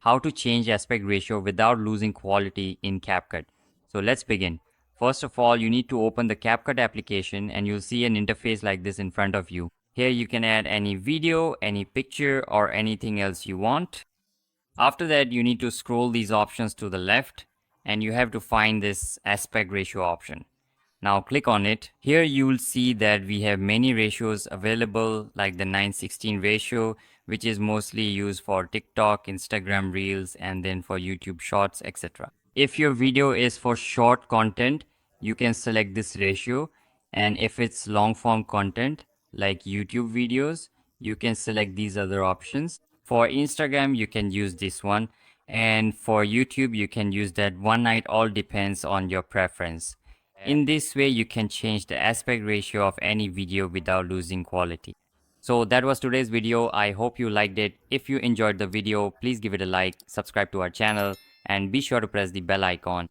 how to change aspect ratio without losing quality in CapCut. So let's begin. First of all, you need to open the CapCut application and you'll see an interface like this in front of you. Here you can add any video, any picture, or anything else you want. After that, you need to scroll these options to the left and you have to find this aspect ratio option. Now click on it. Here you will see that we have many ratios available, like the 9:16 ratio, which is mostly used for TikTok, Instagram Reels, and then for YouTube Shorts, etc. If your video is for short content, you can select this ratio. And if it's long form content, like YouTube videos, you can select these other options. For Instagram, you can use this one. And for YouTube, you can use that one. It all depends on your preference. In this way, you can change the aspect ratio of any video without losing quality. So that was today's video. I hope you liked it. If you enjoyed the video, please give it a like, subscribe to our channel, and be sure to press the bell icon